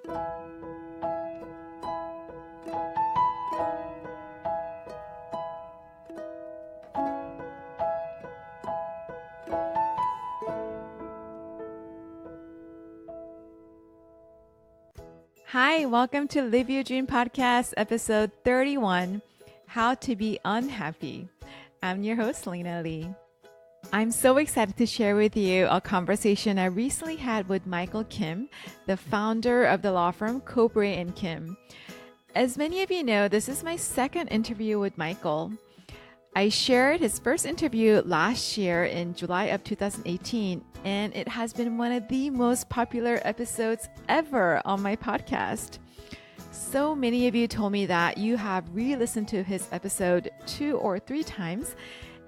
Hi, welcome to Live Your Dream Podcast, episode 31, How to Be Unhappy. I'm your host, Lena Lee. I'm so excited to share with you a conversation I recently had with Michael Kim, the founder of the law firm Cobre & Kim. As many of you know, this is my second interview with Michael. I shared his first interview last year in July of 2018, and it has been one of the most popular episodes ever on my podcast. So many of you told me that you have re-listened to his episode 2 or 3 times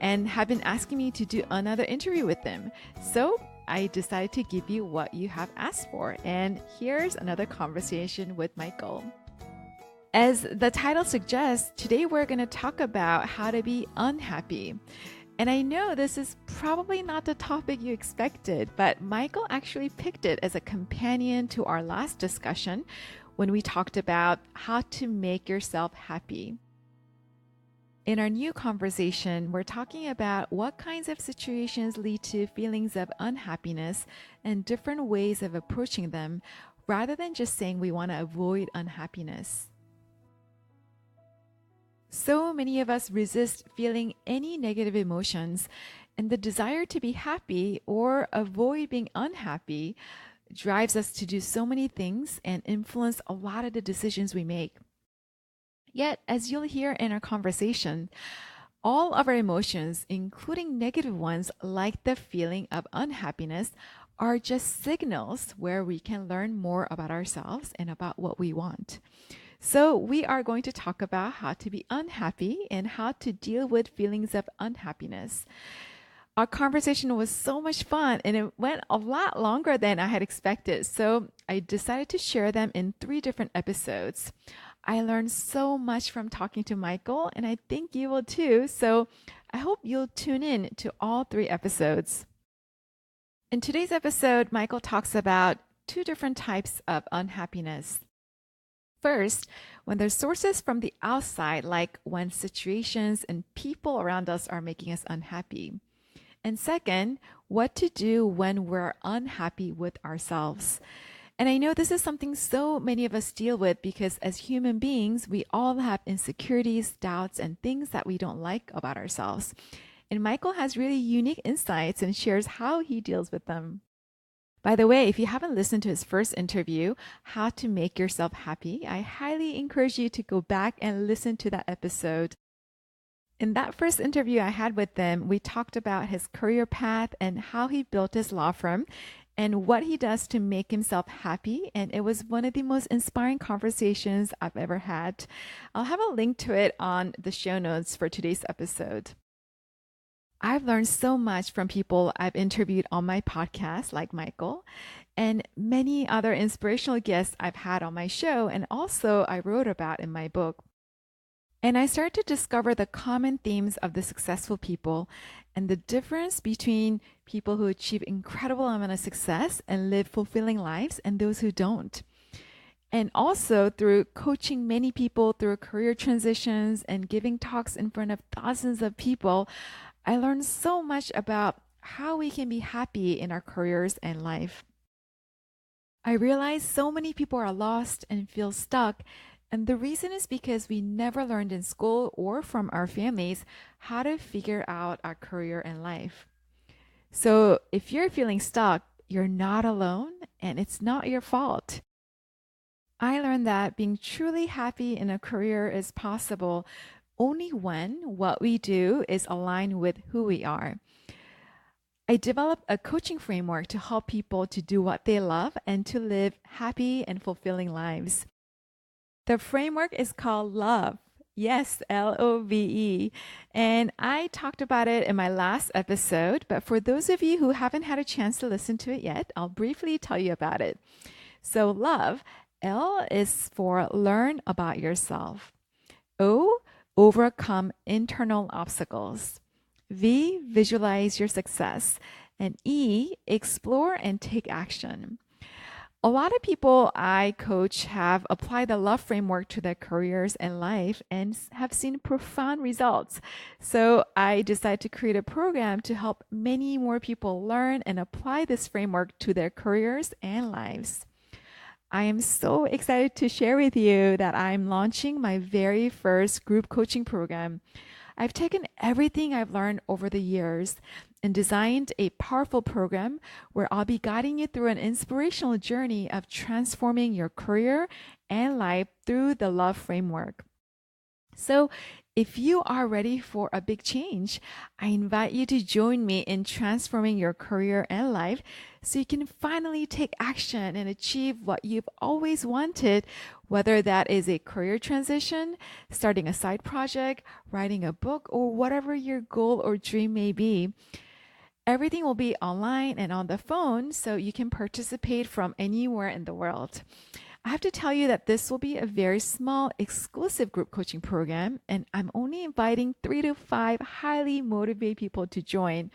and have been asking me to do another interview with him. So I decided to give you what you have asked for, and here's another conversation with Michael. As the title suggests, today we're going to talk about how to be unhappy. And I know this is probably not the topic you expected, but Michael actually picked it as a companion to our last discussion when we talked about how to make yourself happy. In our new conversation, we're talking about what kinds of situations lead to feelings of unhappiness and different ways of approaching them, rather than just saying we want to avoid unhappiness. So many of us resist feeling any negative emotions, and the desire to be happy or avoid being unhappy drives us to do so many things and influence a lot of the decisions we make. Yet, as you'll hear in our conversation, all of our emotions, including negative ones like the feeling of unhappiness, are just signals where we can learn more about ourselves and about what we want. So we are going to talk about how to be unhappy and how to deal with feelings of unhappiness. Our conversation was so much fun and it went a lot longer than I had expected. So I decided to share them in 3 different episodes. I learned so much from talking to Michael, and I think you will too. So I hope you'll tune in to all 3 episodes. In today's episode, Michael talks about 2 different types of unhappiness. First, when there's sources from the outside, like when situations and people around us are making us unhappy. And second, what to do when we're unhappy with ourselves. And I know this is something so many of us deal with because as human beings, we all have insecurities, doubts, and things that we don't like about ourselves. And Michael has really unique insights and shares how he deals with them. By the way, if you haven't listened to his first interview, How to Make Yourself Happy, I highly encourage you to go back and listen to that episode. In that first interview I had with him, we talked about his career path and how he built his law firm and what he does to make himself happy. And it was one of the most inspiring conversations I've ever had. I'll have a link to it on the show notes for today's episode. I've learned so much from people I've interviewed on my podcast, like Michael, and many other inspirational guests I've had on my show, and also I wrote about in my book. And I started to discover the common themes of the successful people and the difference between people who achieve incredible amount of success and live fulfilling lives and those who don't. And also through coaching many people through career transitions and giving talks in front of thousands of people, I learned so much about how we can be happy in our careers and life. I realized so many people are lost and feel stuck, and the reason is because we never learned in school or from our families how to figure out our career and life. So if you're feeling stuck, you're not alone and it's not your fault. I learned that being truly happy in a career is possible only when what we do is aligned with who we are. I developed a coaching framework to help people to do what they love and to live happy and fulfilling lives. The framework is called LOVE. Yes, LOVE. And I talked about it in my last episode, but for those of you who haven't had a chance to listen to it yet, I'll briefly tell you about it. So LOVE, L is for learn about yourself. O, overcome internal obstacles. V, visualize your success. And E, explore and take action. A lot of people I coach have applied the love framework to their careers and life and have seen profound results. So I decided to create a program to help many more people learn and apply this framework to their careers and lives. I am so excited to share with you that I'm launching my very first group coaching program. I've taken everything I've learned over the years and designed a powerful program where I'll be guiding you through an inspirational journey of transforming your career and life through the love framework. So, if you are ready for a big change, I invite you to join me in transforming your career and life so you can finally take action and achieve what you've always wanted, whether that is a career transition, starting a side project, writing a book, or whatever your goal or dream may be. Everything will be online and on the phone, so you can participate from anywhere in the world. I have to tell you that this will be a very small, exclusive group coaching program, and I'm only inviting 3 to 5 highly motivated people to join.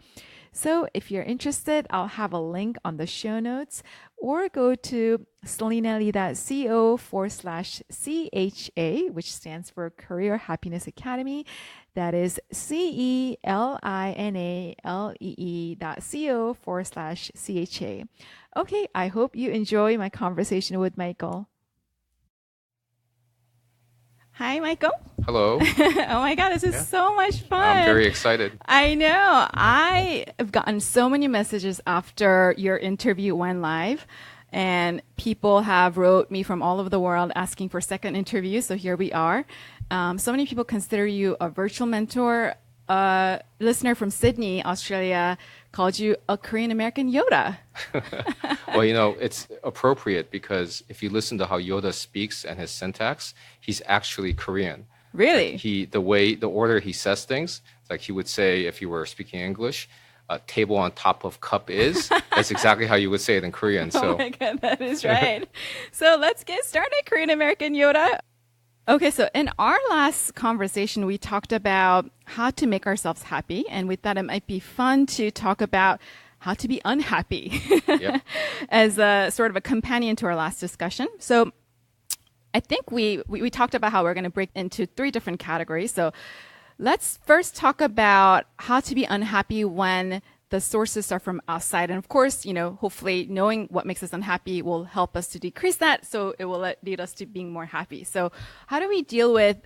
So if you're interested, I'll have a link on the show notes, or go to celinelli.co/CHA, which stands for Career Happiness Academy. That is CELINALEE.co/CHA. Okay, I hope you enjoy my conversation with Michael. Hi, Michael. Hello. Oh my God, this is so much fun. I'm very excited. I know. I have gotten so many messages after your interview went live, and people have wrote me from all over the world asking for second interviews. So here we are. So many people consider you a virtual mentor. A listener from Sydney, Australia, called you a Korean American Yoda. Well, it's appropriate because if you listen to how Yoda speaks and his syntax, he's actually Korean. Really? Like the order he says things, like he would say if you were speaking English, table on top of cup is. That's exactly how you would say it in Korean. Oh my God, that is right. So let's get started, Korean American Yoda. Okay, so in our last conversation, we talked about how to make ourselves happy, and we thought it might be fun to talk about how to be unhappy Yep. as a sort of a companion to our last discussion. So I think we talked about how we're going to break into 3 different categories. So let's first talk about how to be unhappy when the sources are from outside. And of course, hopefully knowing what makes us unhappy will help us to decrease that. So it will lead us to being more happy. So how do we deal with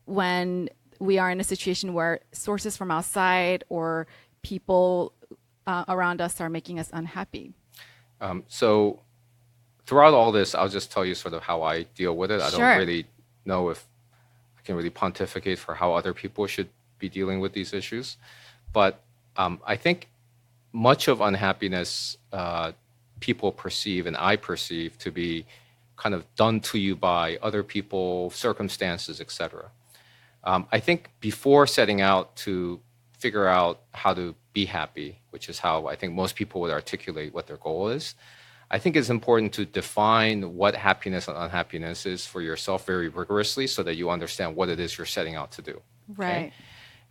when we are in a situation where sources from outside or people around us are making us unhappy? So throughout all this, I'll just tell you sort of how I deal with it. I Sure. don't really know if I can really pontificate for how other people should be dealing with these issues. But I think much of unhappiness people perceive and I perceive to be kind of done to you by other people, circumstances, etc. I think before setting out to figure out how to be happy, which is how I think most people would articulate what their goal is, I think it's important to define what happiness and unhappiness is for yourself very rigorously so that you understand what it is you're setting out to do. Right. Okay?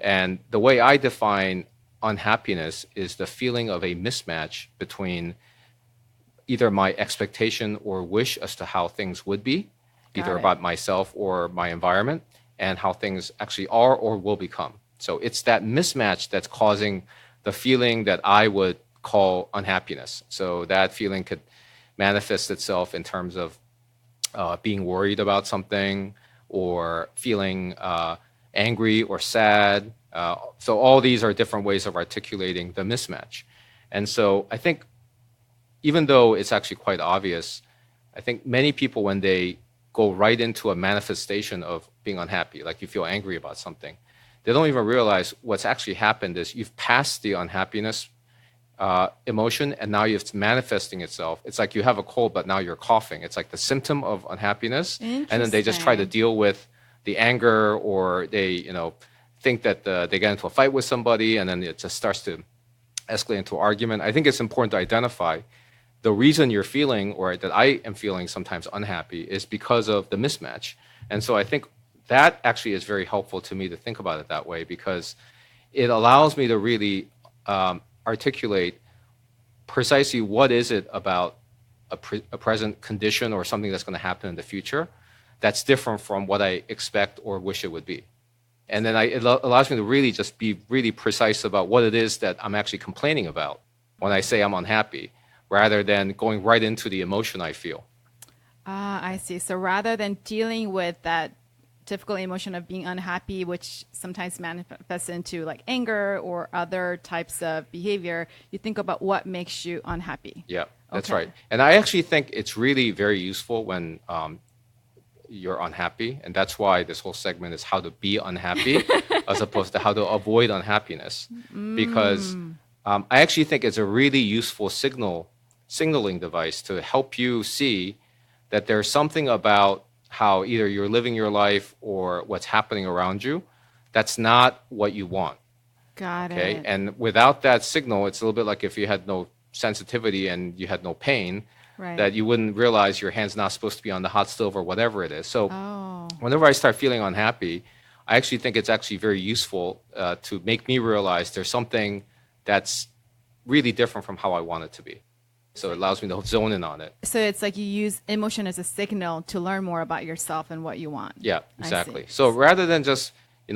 And the way I define unhappiness is the feeling of a mismatch between either my expectation or wish as to how things would be, either about myself or my environment, and how things actually are or will become. So it's that mismatch that's causing the feeling that I would call unhappiness. So that feeling could manifest itself in terms of being worried about something or feeling angry or sad. So all these are different ways of articulating the mismatch. And so I think even though it's actually quite obvious, I think many people, when they go right into a manifestation of being unhappy, like you feel angry about something, they don't even realize what's actually happened is you've passed the unhappiness emotion and now it's manifesting itself. It's like you have a cold, but now you're coughing. It's like the symptom of unhappiness. And then they just try to deal with the anger, or they, think that they get into a fight with somebody and then it just starts to escalate into argument. I think it's important to identify the reason you're feeling, or that I am feeling sometimes unhappy, is because of the mismatch. And so I think that actually is very helpful to me to think about it that way, because it allows me to really articulate precisely what is it about a present condition or something that's going to happen in the future that's different from what I expect or wish it would be. And then it allows me to really just be really precise about what it is that I'm actually complaining about when I say I'm unhappy, rather than going right into the emotion I feel. Ah, I see. So rather than dealing with that difficult emotion of being unhappy, which sometimes manifests into like anger or other types of behavior, you think about what makes you unhappy. Yeah, that's Okay. right. And I actually think it's really very useful when you're unhappy. And that's why this whole segment is how to be unhappy as opposed to how to avoid unhappiness. Because I actually think it's a really useful signaling device to help you see that there's something about how either you're living your life or what's happening around you that's not what you want. Got Okay. it. And without that signal, it's a little bit like if you had no sensitivity and you had no pain, Right. that you wouldn't realize your hand's not supposed to be on the hot stove or whatever it is. So Oh, whenever I start feeling unhappy, I actually think it's actually very useful to make me realize there's something that's really different from how I want it to be. So it allows me to zone in on it. so it's like you use emotion as a signal to learn more about yourself and what you want. Yeah, I exactly. see. So rather than just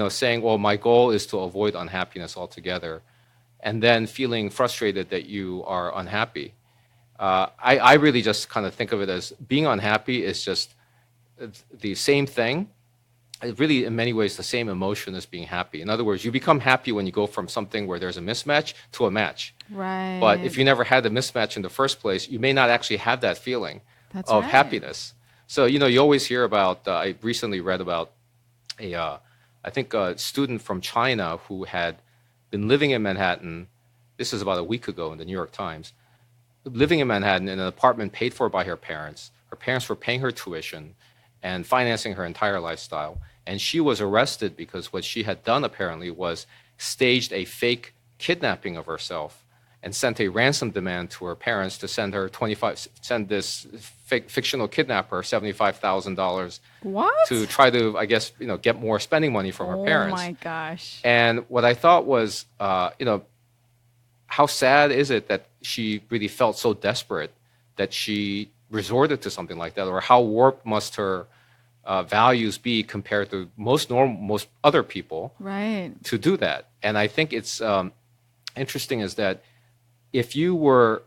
saying, well, my goal is to avoid unhappiness altogether, and then feeling frustrated that you are unhappy, I really just kind of think of it as being unhappy is just the same thing. Really, in many ways, the same emotion as being happy. In other words, you become happy when you go from something where there's a mismatch to a match. Right. But if you never had the mismatch in the first place, you may not actually have that feeling That's of right. happiness. So, you always hear about, I recently read about I think a student from China who had been living in Manhattan. This is about a week ago in the New York Times. Living in Manhattan in an apartment paid for by her parents. Her parents were paying her tuition and financing her entire lifestyle. And she was arrested because what she had done apparently was staged a fake kidnapping of herself and sent a ransom demand to her parents to send this fictional kidnapper $75,000 What? to try to, I guess, get more spending money from her parents. Oh my gosh. And what I thought was, how sad is it that she really felt so desperate that she resorted to something like that, or how warped must her values be compared to most other people Right. to do that. And I think it's interesting is that if you were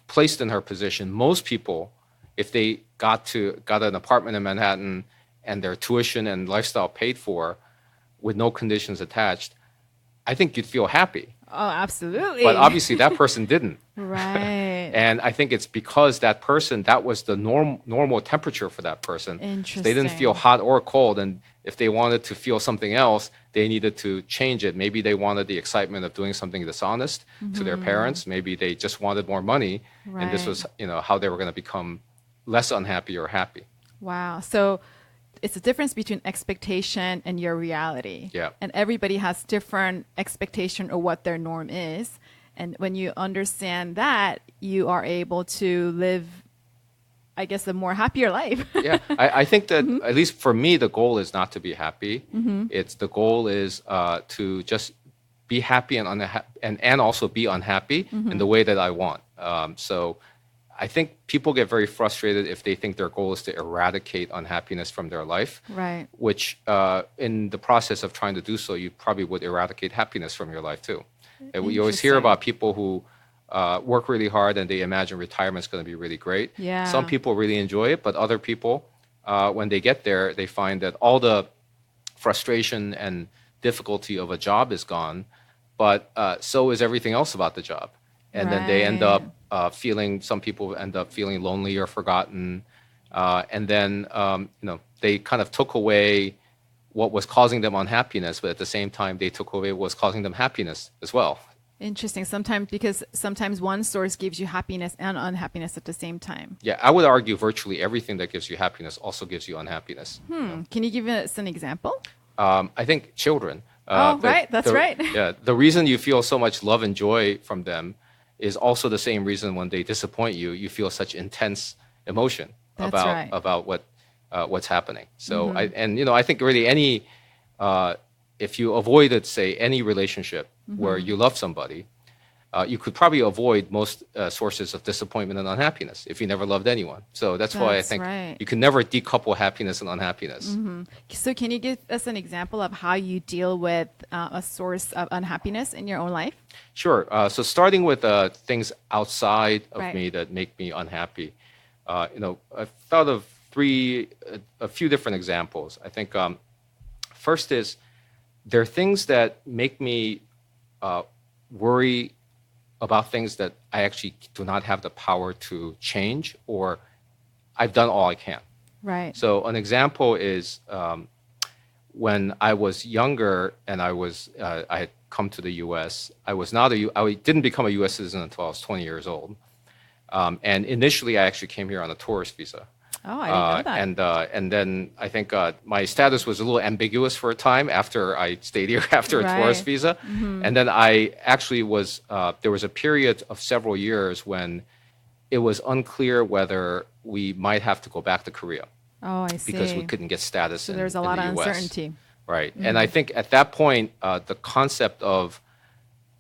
placed in her position, most people, if they got an apartment in Manhattan and their tuition and lifestyle paid for with no conditions attached, I think you'd feel happy. Oh, absolutely. But obviously that person didn't. Right. And I think it's because that was the normal temperature for that person. Interesting. They didn't feel hot or cold. And if they wanted to feel something else, they needed to change it. Maybe they wanted the excitement of doing something dishonest to their parents. Maybe they just wanted more money. And this was, how they were going to become less unhappy or happy. Wow. So it's a difference between expectation and your reality. Yeah. And everybody has different expectation of what their norm is. And when you understand that, you are able to live, I guess, a more happier life. Yeah, I think that at least for me, the goal is not to be happy. The goal is to just be happy and also be unhappy in the way that I want. So I think people get very frustrated if they think their goal is to eradicate unhappiness from their life. Right. Which in the process of trying to do so, you probably would eradicate happiness from your life too. You always hear Interesting. about people who work really hard and they imagine retirement is going to be really great. Yeah. Some people really enjoy it, but other people, when they get there, they find that all the frustration and difficulty of a job is gone, but so is everything else about the job. And then they end up some people end up feeling lonely or forgotten. And then, they kind of took away what was causing them unhappiness, but at the same time, they took away what was causing them happiness as well. Interesting. Sometimes one source gives you happiness and unhappiness at the same time. Yeah, I would argue virtually everything that gives you happiness also gives you unhappiness. Can you give us an example? I think children. Right. That's right. Yeah, the reason you feel so much love and joy from them is also the same reason when they disappoint you, you feel such intense emotion about what's happening. So I think really if you avoided, say, any relationship where you love somebody, you could probably avoid most sources of disappointment and unhappiness if you never loved anyone. So that's why I That's think right. you can never decouple happiness and unhappiness. So can you give us an example of how you deal with a source of unhappiness in your own life? Sure. So starting with things outside of Right. me that make me unhappy, I've thought of a few different examples. I think first is there are things that make me worry about things that I actually do not have the power to change, or I've done all I can. Right. So an example is when I was younger and I had come to the U.S. I didn't become a U.S. citizen until I was 20 years old, and initially I actually came here on a tourist visa. Oh, I didn't know that. And then I think my status was a little ambiguous for a time after I stayed here after a Right. tourist visa. And then I actually there was a period of several years when it was unclear whether we might have to go back to Korea Oh, I see. because we couldn't get status So in, there's a in lot the of US. uncertainty. Right. And I think at that point, the concept of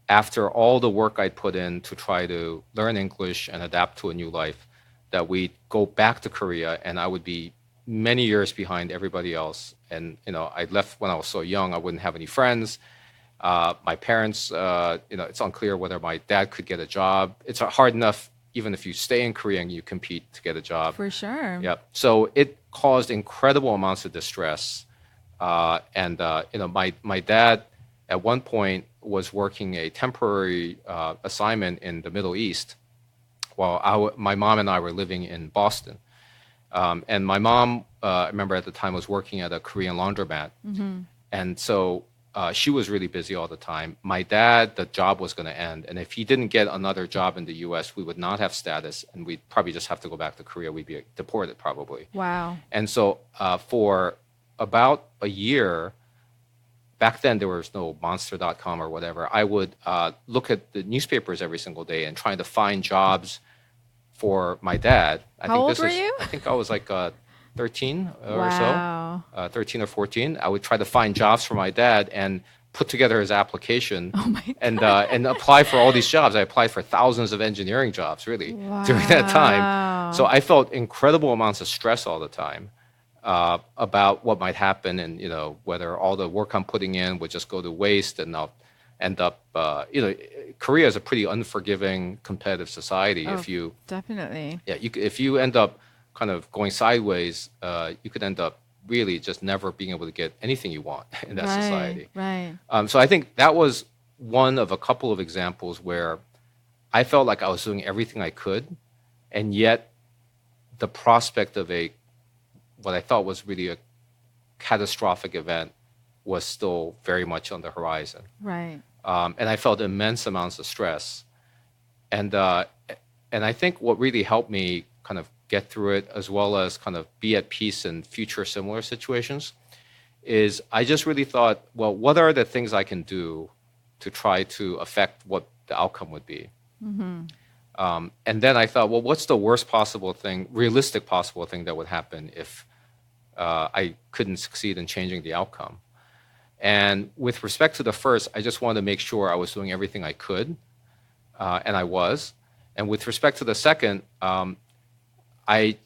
after all the work I'd put in to try to learn English and adapt to a new life, that we'd go back to Korea and I would be many years behind everybody else. And, I left when I was so young, I wouldn't have any friends. My parents, it's unclear whether my dad could get a job. It's hard enough, even if you stay in Korea and you compete to get a job. For sure. Yep. So it caused incredible amounts of distress. My dad at one point was working a temporary assignment in the Middle East while my mom and I were living in Boston. And my mom, I remember at the time, was working at a Korean laundromat. And so she was really busy all the time. My dad, the job was going to end. And if he didn't get another job in the U.S., we would not have status. And we'd probably just have to go back to Korea. We'd be deported probably. Wow. And so for about a year, back then there was no monster.com or whatever, I would look at the newspapers every single day and trying to find jobs for my dad. How old were you? I think I was like 13 or Wow. so, 13 or 14. I would try to find jobs for my dad and put together his application and apply for all these jobs. I applied for thousands of engineering jobs, really, during that time. So I felt incredible amounts of stress all the time about what might happen and, whether all the work I'm putting in would just go to waste and I'll end up, Korea is a pretty unforgiving, competitive society. Definitely. If you end up kind of going sideways, you could end up really just never being able to get anything you want in that society. Right. So I think that was one of a couple of examples where I felt like I was doing everything I could, and yet the prospect of what I thought was really a catastrophic event was still very much on the horizon. Right. And I felt immense amounts of stress. And I think what really helped me kind of get through it, as well as kind of be at peace in future similar situations, is I just really thought, well, what are the things I can do to try to affect what the outcome would be? And then I thought, well, what's the worst possible thing, realistic possible thing that would happen if I couldn't succeed in changing the outcome? And with respect to the first, I just wanted to make sure I was doing everything I could, and I was. And with respect to the second, I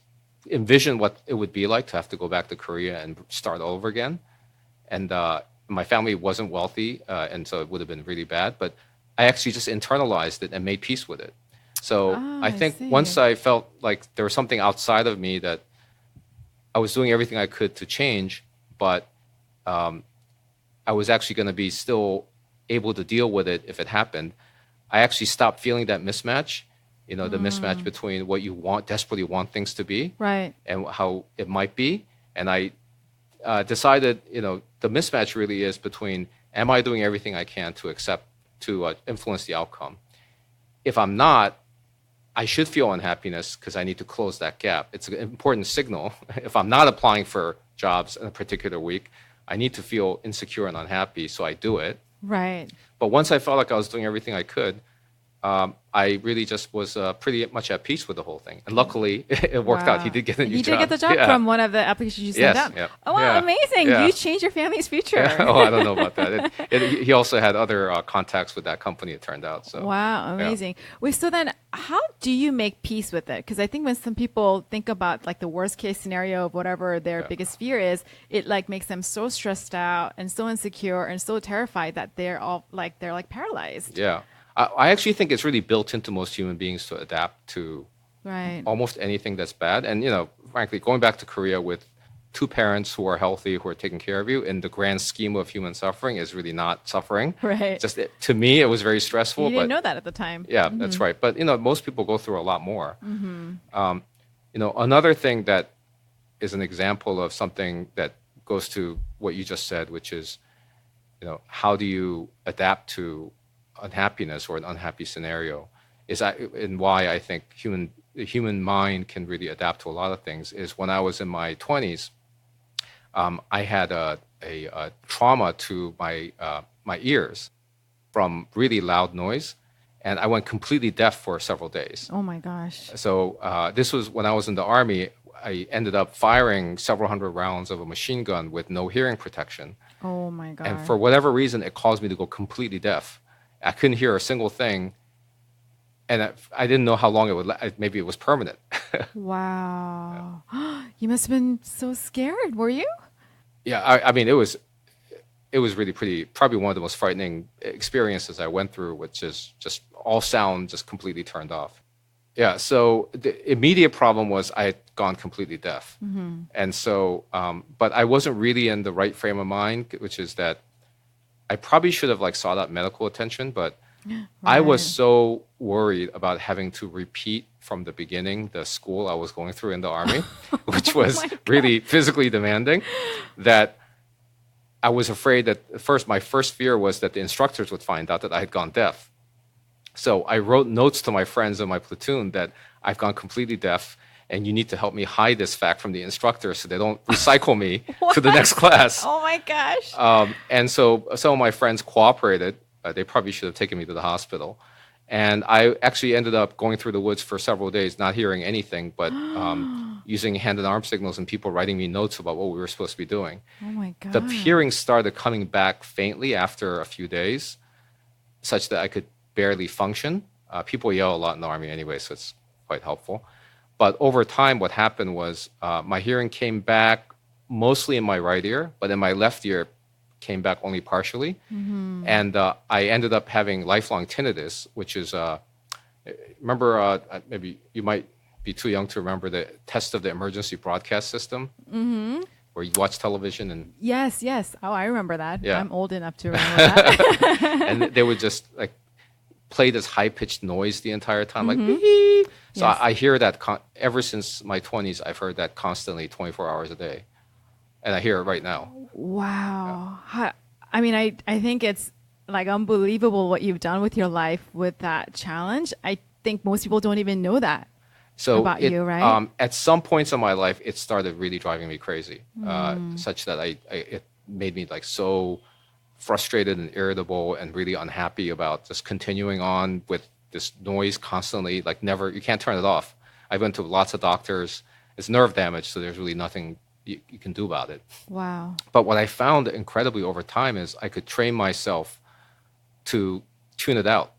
envisioned what it would be like to have to go back to Korea and start over again. And my family wasn't wealthy, and so it would have been really bad. But I actually just internalized it and made peace with it. So I think once I felt like there was something outside of me that I was doing everything I could to change, but I was actually going to be still able to deal with it if it happened, I actually stopped feeling that mismatch, the mismatch between what you desperately want things to be, right, and how it might be. And I decided, the mismatch really is between, am I doing everything I can to influence the outcome? If I'm not, I should feel unhappiness because I need to close that gap. It's an important signal. If I'm not applying for jobs in a particular week, I need to feel insecure and unhappy, so I do it. Right. But once I felt like I was doing everything I could, I really just was pretty much at peace with the whole thing. And luckily, it worked out. He did get a new You job. did get the job Yeah. from one of the applications you sent Yes, out. yeah. Oh, wow, Yeah. amazing. Yeah. You changed your family's future. Oh, I don't know about that. He also had other contacts with that company, it turned out. So Wow, amazing. Wait, so then how do you make peace with it? Because I think when some people think about like the worst case scenario of whatever their biggest fear is, it like makes them so stressed out and so insecure and so terrified that they're paralyzed. Yeah. I actually think it's really built into most human beings to adapt to Right. almost anything that's bad. And, frankly, going back to Korea with two parents who are healthy, who are taking care of you, in the grand scheme of human suffering is really not suffering. Right. Just to me, it was very stressful. You didn't but know that at the time. Yeah, that's right. But, most people go through a lot more. Another thing that is an example of something that goes to what you just said, which is, how do you adapt to unhappiness or an unhappy scenario, and why I think the human mind can really adapt to a lot of things, is when I was in my 20s, I had a trauma to my ears from really loud noise, and I went completely deaf for several days. Oh my gosh. So this was when I was in the Army. I ended up firing several hundred rounds of a machine gun with no hearing protection. Oh my God. And for whatever reason, it caused me to go completely deaf. I couldn't hear a single thing. And I didn't know how long it would last. Maybe it was permanent. Wow. You must have been so scared, were you? Yeah, I mean, it was really probably one of the most frightening experiences I went through, which is just all sound just completely turned off. Yeah, so the immediate problem was I had gone completely deaf. And so, but I wasn't really in the right frame of mind, which is that I probably should have sought out medical attention, but I was so worried about having to repeat from the beginning the school I was going through in the Army, which was really physically demanding, that I was afraid that my first fear was that the instructors would find out that I had gone deaf. So I wrote notes to my friends in my platoon that I've gone completely deaf, and you need to help me hide this fact from the instructors so they don't recycle me to the next class. Oh my gosh. And so some of my friends cooperated. They probably should have taken me to the hospital. And I actually ended up going through the woods for several days, not hearing anything, but using hand and arm signals and people writing me notes about what we were supposed to be doing. Oh my God. The hearing started coming back faintly after a few days, such that I could barely function. People yell a lot in the Army anyway, so it's quite helpful. But over time, what happened was my hearing came back mostly in my right ear, but in my left ear came back only partially. And I ended up having lifelong tinnitus, which is, remember, maybe you might be too young to remember the test of the emergency broadcast system, where you watch television and... Yes. Oh, I remember that. Yeah. I'm old enough to remember that. and they would just play this high-pitched noise the entire time, So Yes. I hear that ever since my 20s. I've heard that constantly, 24 hours a day, and I hear it right now. Wow. I mean, I think it's unbelievable what you've done with your life with that challenge. I think most people don't even know that about you, right? At some points in my life, it started really driving me crazy, such that it made me so frustrated and irritable and really unhappy about just continuing on with this noise constantly, you can't turn it off. I went to lots of doctors. It's nerve damage, so there's really nothing you can do about it. Wow. But what I found incredibly over time is I could train myself to tune it out.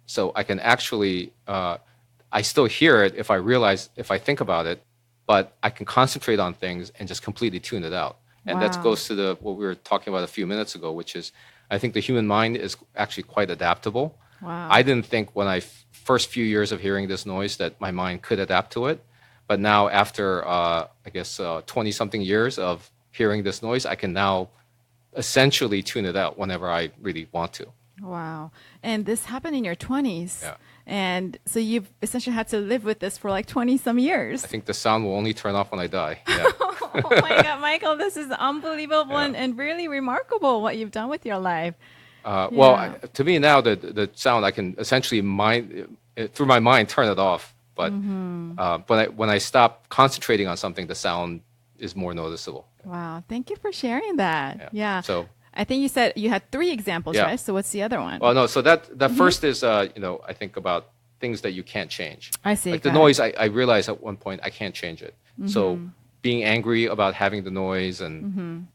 So I can actually, I still hear it if I think about it, but I can concentrate on things and just completely tune it out. And that Wow. goes to what we were talking about a few minutes ago, which is I think the human mind is actually quite adaptable. Wow. I didn't think when first few years of hearing this noise that my mind could adapt to it. But now after, 20-something years of hearing this noise, I can now essentially tune it out whenever I really want to. Wow. And this happened in your 20s. Yeah. And so you've essentially had to live with this for 20 some years. I think the sound will only turn off when I die. Yeah. Oh my God, Michael, this is unbelievable Yeah. and really remarkable what you've done with your life. Well, to me now, the sound I can essentially through my mind turn it off. But when I stop concentrating on something, the sound is more noticeable. Wow. Thank you for sharing that. Yeah. So I think you said you had 3 examples, Yeah. right? So what's the other one? Well, no. So that first is, I think about things that you can't change. I see. Like the got it. noise, I realized at one point I can't change it. So being angry about having the noise and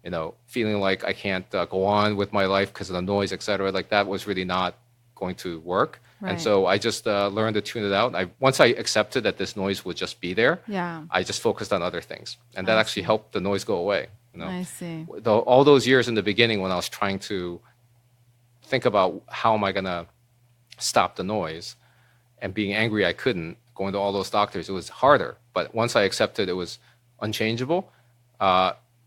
feeling like I can't go on with my life because of the noise, etc. Like that was really not going to work. Right. And so I just learned to tune it out. Once I accepted that this noise would just be there, Yeah. I just focused on other things, and that actually helped the noise go away. I see. All those years in the beginning when I was trying to think about how am I going to stop the noise and being angry I couldn't, going to all those doctors, it was harder. But once I accepted it was unchangeable,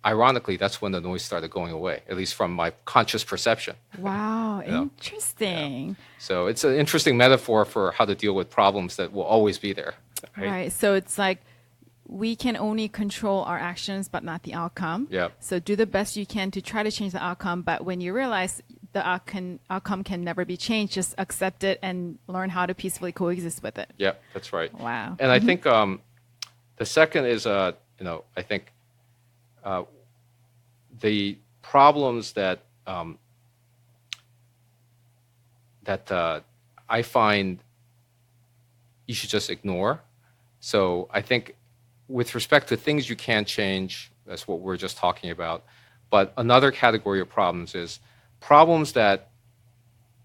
ironically, that's when the noise started going away, at least from my conscious perception. Wow, interesting. So it's an interesting metaphor for how to deal with problems that will always be there. Right. So it's like we can only control our actions, but not the outcome. Yeah. So do the best you can to try to change the outcome. But when you realize the outcome can never be changed, just accept it and learn how to peacefully coexist with it. Yeah, that's right. Wow. And I think the second is, I think the problems that I find you should just ignore. So I think with respect to things you can't change, that's what we're just talking about. But another category of problems is problems that,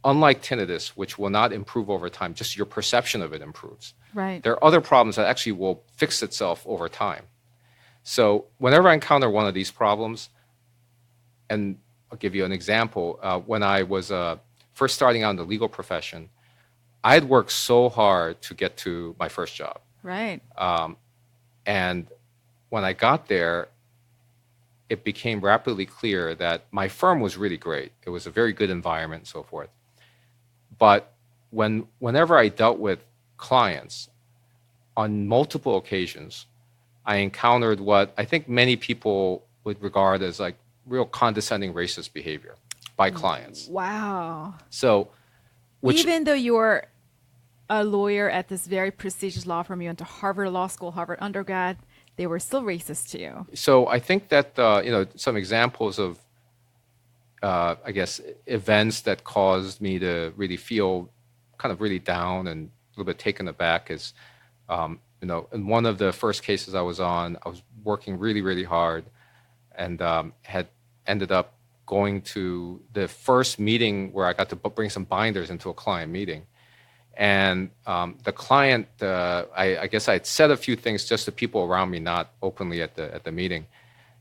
unlike tinnitus, which will not improve over time, just your perception of it improves. Right. There are other problems that actually will fix itself over time. So whenever I encounter one of these problems, and I'll give you an example, when I was first starting out in the legal profession, I had worked so hard to get to my first job. Right. And when I got there, it became rapidly clear that my firm was really great. It was a very good environment and so forth. But whenever I dealt with clients, on multiple occasions, I encountered what I think many people would regard as like real condescending racist behavior by clients. Wow. So, even though you're a lawyer at this very prestigious law firm, you went to Harvard Law School, Harvard undergrad, they were still racist to you. So I think that some examples of I guess events that caused me to really feel kind of really down and a little bit taken aback is in one of the first cases I was on, I was working really, really hard and had ended up going to the first meeting where I got to bring some binders into a client meeting. And the client, I guess I had said a few things just to people around me, not openly at the meeting.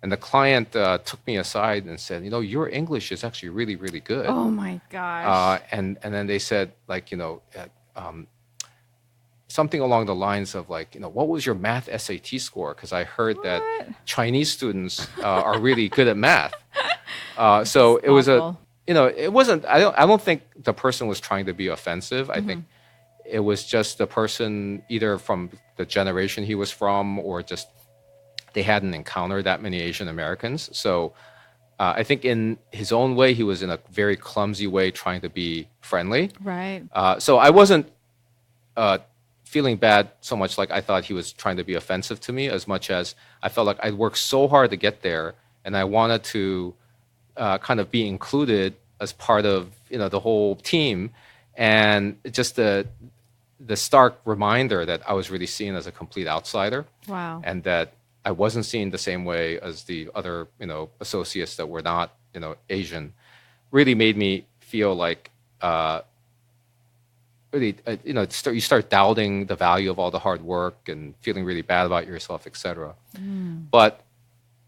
And the client took me aside and said, your English is actually really, really good. Oh my gosh. And then they said, like, something along the lines of like, what was your math SAT score? Because I heard that Chinese students are really good at math. So it was it wasn't. I don't think the person was trying to be offensive. I think it was just the person either from the generation he was from or just they hadn't encountered that many Asian Americans. So I think in his own way, he was in a very clumsy way trying to be friendly. Right. So I wasn't feeling bad so much like I thought he was trying to be offensive to me as much as I felt like I'd worked so hard to get there and I wanted to kind of be included as part of the whole team, and just the stark reminder that I was really seen as a complete outsider. Wow. And that I wasn't seen the same way as the other associates that were not Asian really made me feel like really you start doubting the value of all the hard work and feeling really bad about yourself, etc. But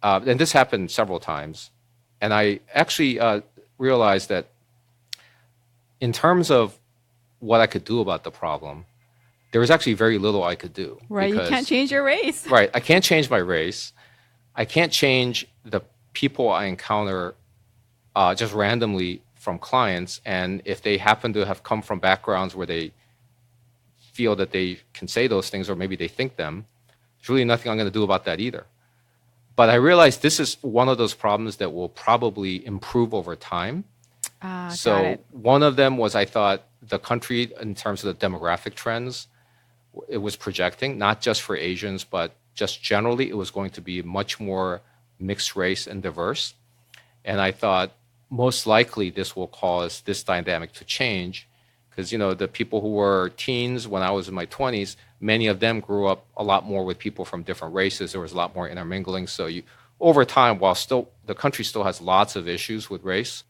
and this happened several times. And I actually realized that in terms of what I could do about the problem, there was actually very little I could do. Right, you can't change your race. Right, I can't change my race. I can't change the people I encounter just randomly from clients. And if they happen to have come from backgrounds where they feel that they can say those things or maybe they think them, there's really nothing I'm going to do about that either. But I realized this is one of those problems that will probably improve over time. So one of them was I thought the country, in terms of the demographic trends, it was projecting, not just for Asians, but just generally, it was going to be much more mixed race and diverse. And I thought most likely this will cause this dynamic to change because, the people who were teens when I was in my 20s, many of them grew up a lot more with people from different races. There was a lot more intermingling. So over time, while still the country still has lots of issues with race,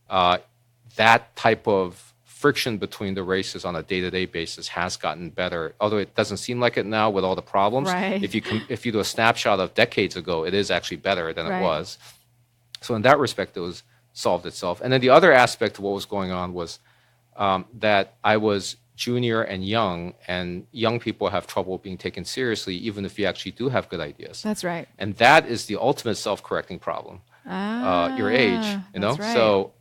that type of friction between the races on a day-to-day basis has gotten better, although it doesn't seem like it now with all the problems. Right. If you do a snapshot of decades ago, it is actually better than Right. it was. So in that respect, it was solved itself. And then the other aspect of what was going on was that I was junior and young people have trouble being taken seriously, even if you actually do have good ideas. That's right. And that is the ultimate self-correcting problem. Your age, that's right. So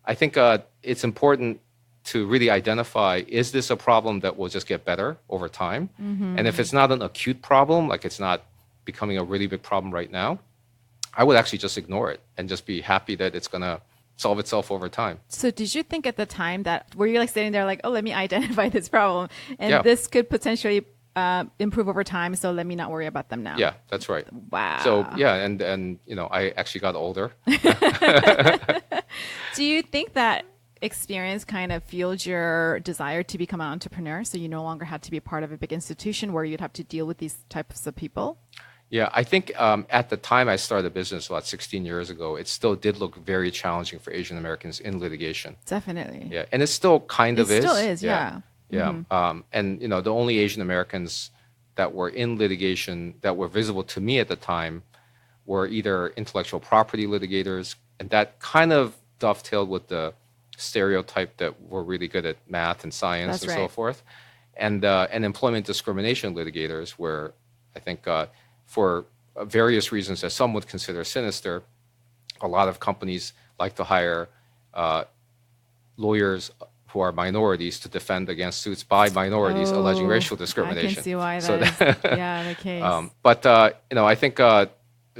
I think it's important to really identify, is this a problem that will just get better over time? And if it's not an acute problem, like it's not becoming a really big problem right now, I would actually just ignore it and just be happy that it's going to solve itself over time. So did you think at the time that, were you like sitting there like, oh, let me identify this problem and Yeah. this could potentially improve over time, so let me not worry about them now? Yeah, that's right. Wow. So yeah, and I actually got older. Do you think that experience kind of fueled your desire to become an entrepreneur, so you no longer had to be part of a big institution where you'd have to deal with these types of people? Yeah, I think at the time I started the business about 16 years ago, it still did look very challenging for Asian Americans in litigation. Definitely. Yeah, and it still kind of It is. still is, yeah. Yeah. And the only Asian Americans that were in litigation that were visible to me at the time were either intellectual property litigators, and that kind of dovetailed with the stereotype that we're really good at math and science That's and so right. forth, and employment discrimination litigators, where I think for various reasons that some would consider sinister, a lot of companies like to hire lawyers who are minorities to defend against suits by minorities alleging racial discrimination. I can see why So that is the case. but I think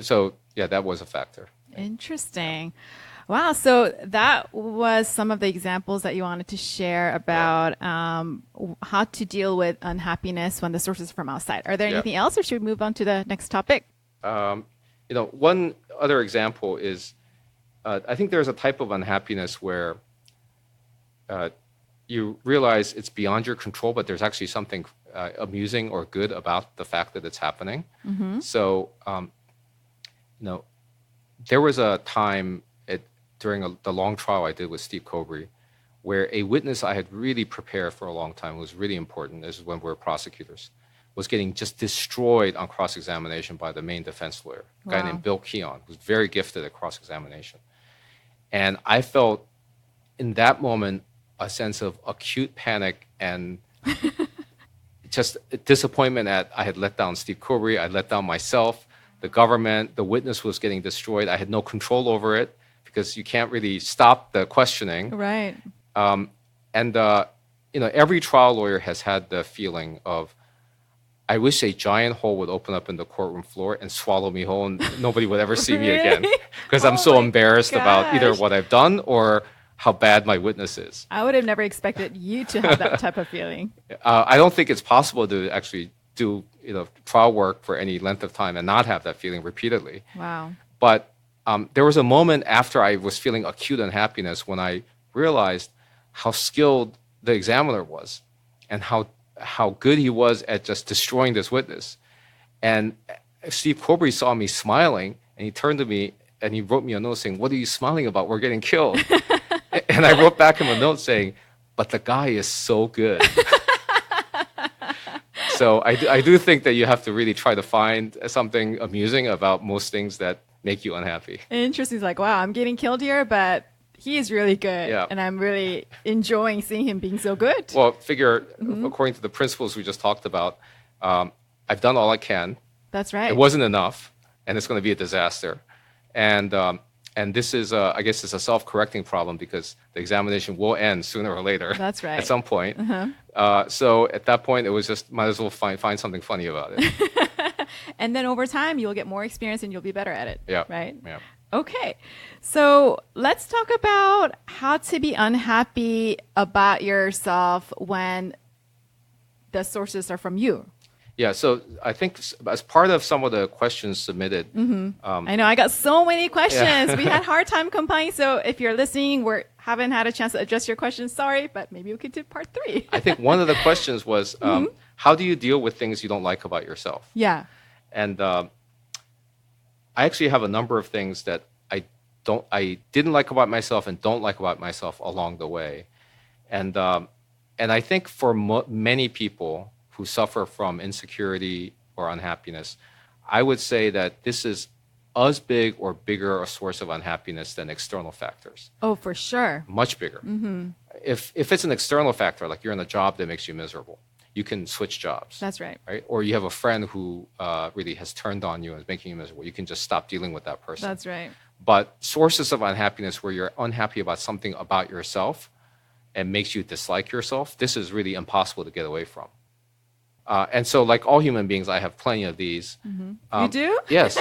so. Yeah, that was a factor. Interesting. Wow. So that was some of the examples that you wanted to share about how to deal with unhappiness when the source is from outside. Are there Yeah. anything else, or should we move on to the next topic? One other example is I think there's a type of unhappiness where you realize it's beyond your control, but there's actually something amusing or good about the fact that it's happening. So, there was a time during the long trial I did with Steve Cobry where a witness I had really prepared for a long time, was really important, this is when we were prosecutors, was getting just destroyed on cross-examination by the main defense lawyer, a guy Wow. named Bill Keon, who's very gifted at cross-examination. And I felt in that moment a sense of acute panic and just disappointment at I had let down Steve Cobry, I let down myself, the government, the witness was getting destroyed. I had no control over it because you can't really stop the questioning. Right. Every trial lawyer has had the feeling of, I wish a giant hole would open up in the courtroom floor and swallow me whole and nobody would ever see me again. Really? Because I'm Oh so my embarrassed about either gosh. what I've done or how bad my witness is. I would have never expected you to have that type of feeling. I don't think it's possible to actually do trial work for any length of time and not have that feeling repeatedly. Wow. But there was a moment after I was feeling acute unhappiness when I realized how skilled the examiner was and how good he was at just destroying this witness. And Steve Cobry saw me smiling, and he turned to me and he wrote me a note saying, "What are you smiling about? We're getting killed." And I wrote back him a note saying, "But the guy is so good." So I do think that you have to really try to find something amusing about most things that make you unhappy. Interesting. It's like, wow, I'm getting killed here, but he is really good. Yeah. And I'm really enjoying seeing him being so good. Well, figure, according to the principles we just talked about, I've done all I can. That's right. It wasn't enough, and it's going to be a disaster. And this is, I guess, it's a self-correcting problem because the examination will end sooner or later. That's right. At some point. So at that point, it was just might as well find something funny about it. And then over time, you'll get more experience and you'll be better at it. Yeah. Right? Yeah. Okay. So let's talk about how to be unhappy about yourself when the sources are from you. Yeah, so I think as part of some of the questions submitted, I know I got so many questions. We had a hard time compiling. So if you're listening, we haven't had a chance to address your questions. Sorry, but maybe we could do part 3. I think one of the questions was, how do you deal with things you don't like about yourself? Yeah. And I actually have a number of things that I didn't like about myself and don't like about myself along the way. And I think for many people who suffer from insecurity or unhappiness, I would say that this is as big or bigger a source of unhappiness than external factors. Oh, for sure. Much bigger. If it's an external factor, like you're in a job that makes you miserable, you can switch jobs. That's right. Right? Or you have a friend who really has turned on you and is making you miserable. You can just stop dealing with that person. That's right. But sources of unhappiness where you're unhappy about something about yourself and makes you dislike yourself, this is really impossible to get away from. And so, like all human beings, I have plenty of these. You do? Yes.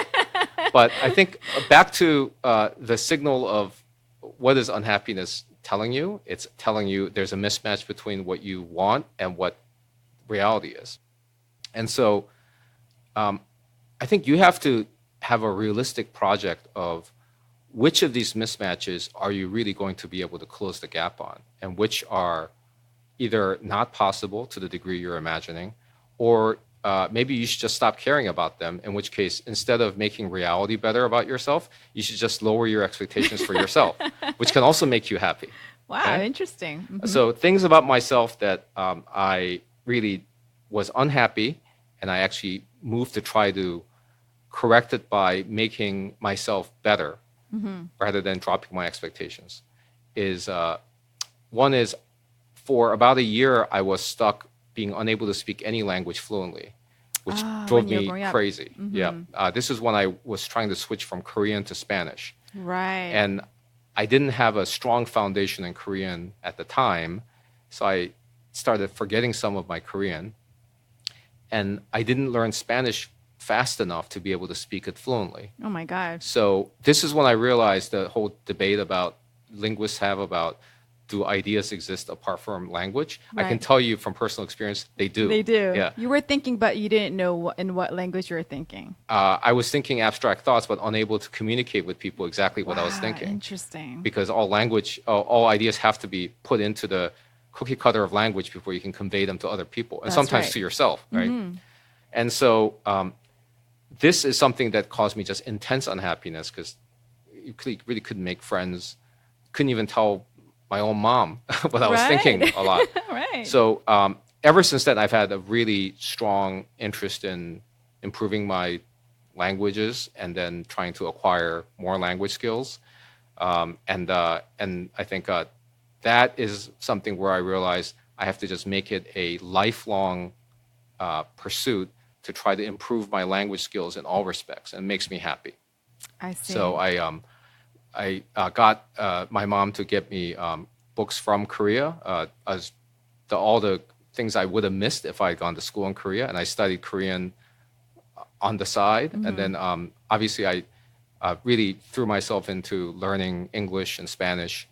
But I think back to the signal of what is unhappiness telling you? It's telling you there's a mismatch between what you want and what reality is. And so I think you have to have a realistic project of which of these mismatches are you really going to be able to close the gap on, and which are either not possible to the degree you're imagining, or maybe you should just stop caring about them, in which case, instead of making reality better about yourself, you should just lower your expectations for yourself, which can also make you happy. Wow, okay? Interesting. So things about myself that I really was unhappy, and I actually moved to try to correct it by making myself better rather than dropping my expectations, is one is, for about a year, I was stuck being unable to speak any language fluently, which drove me crazy. Yeah. This is when I was trying to switch from Korean to Spanish. Right. And I didn't have a strong foundation in Korean at the time, so I started forgetting some of my Korean. And I didn't learn Spanish fast enough to be able to speak it fluently. Oh my God. So this is when I realized the whole debate about linguists have about, do ideas exist apart from language? Right. I can tell you from personal experience, they do. They do. Yeah. You were thinking, but you didn't know in what language you were thinking. I was thinking abstract thoughts, but unable to communicate with people exactly what I was thinking. Interesting. Because all ideas have to be put into the cookie cutter of language before you can convey them to other people, and sometimes to yourself, right? And so this is something that caused me just intense unhappiness, because you really couldn't make friends, couldn't even tell my own mom what I was thinking a lot. Right. So ever since then, I've had a really strong interest in improving my languages and then trying to acquire more language skills. And I think that is something where I realized I have to just make it a lifelong pursuit to try to improve my language skills in all respects, and it makes me happy. I see. So I got my mom to get me books from Korea, as all the things I would have missed if I had gone to school in Korea, and I studied Korean on the side. And then obviously I really threw myself into learning English and Spanish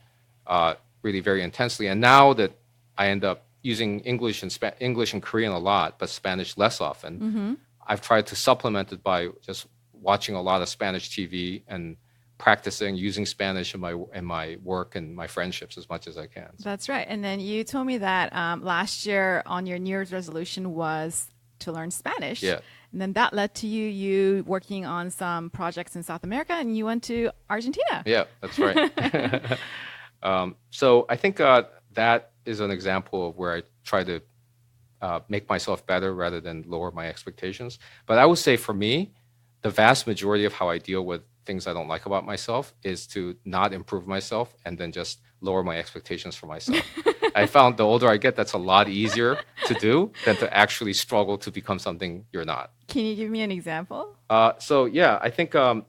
really very intensely. And now that I end up using English and Korean a lot, but Spanish less often, I've tried to supplement it by just watching a lot of Spanish TV and practicing using Spanish in my work and my friendships as much as I can. That's right. And then you told me that last year on your New Year's resolution was to learn Spanish. Yeah. And then that led to you working on some projects in South America, and you went to Argentina. Yeah, that's right. So I think that is an example of where I try to make myself better rather than lower my expectations. But I would say for me, the vast majority of how I deal with things I don't like about myself is to not improve myself and then just lower my expectations for myself. I found the older I get, that's a lot easier to do than to actually struggle to become something you're not. Can you give me an example? So yeah, I think I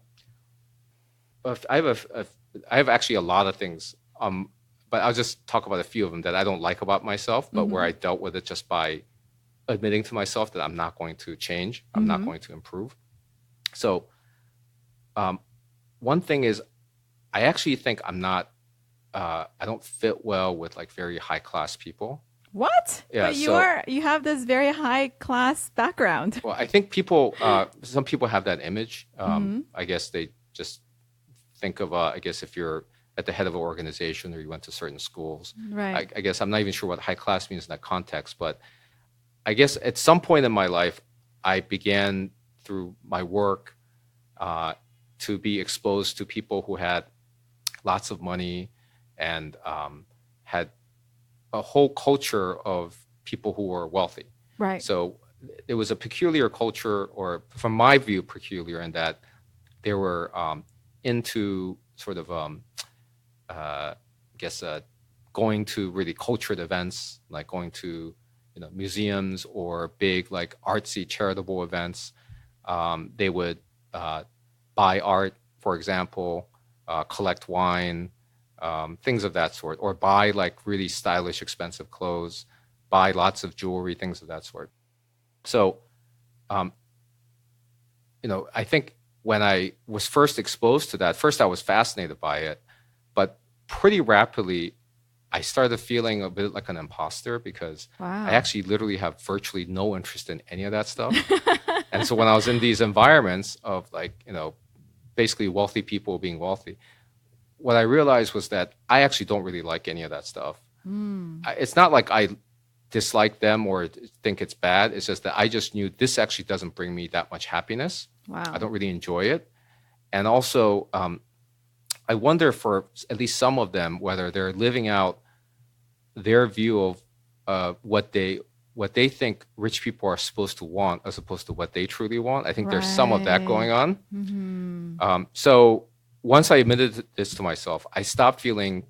have actually a lot of things, but I'll just talk about a few of them that I don't like about myself, but where I dealt with it just by admitting to myself that I'm not going to change, I'm not going to improve. So one thing is, I actually think I don't fit well with like very high class people. What? Yeah, But so you have this very high class background. well, I think some people have that image. I guess they just think of, I guess if you're at the head of an organization or you went to certain schools. Right. I guess I'm not even sure what high class means in that context, but I guess at some point in my life, I began through my work to be exposed to people who had lots of money and had a whole culture of people who were wealthy. Right. So it was a peculiar culture, or from my view, peculiar in that they were into sort of, I guess, going to really cultured events, like going to museums or big like artsy charitable events. They would buy art, for example, collect wine, things of that sort, or buy like really stylish, expensive clothes, buy lots of jewelry, things of that sort. So, I think when I was first exposed to that, first I was fascinated by it, but pretty rapidly I started feeling a bit like an imposter because Wow. I actually literally have virtually no interest in any of that stuff. And so when I was in these environments of like, basically wealthy people being wealthy, what I realized was that I actually don't really like any of that stuff. It's not like I dislike them or think it's bad. It's just that I just knew this actually doesn't bring me that much happiness. Wow. I don't really enjoy it. And also, I wonder for at least some of them, whether they're living out their view of what they think rich people are supposed to want as opposed to what they truly want. I think there's some of that Right. going on. Mm-hmm. So once I admitted this to myself, I stopped feeling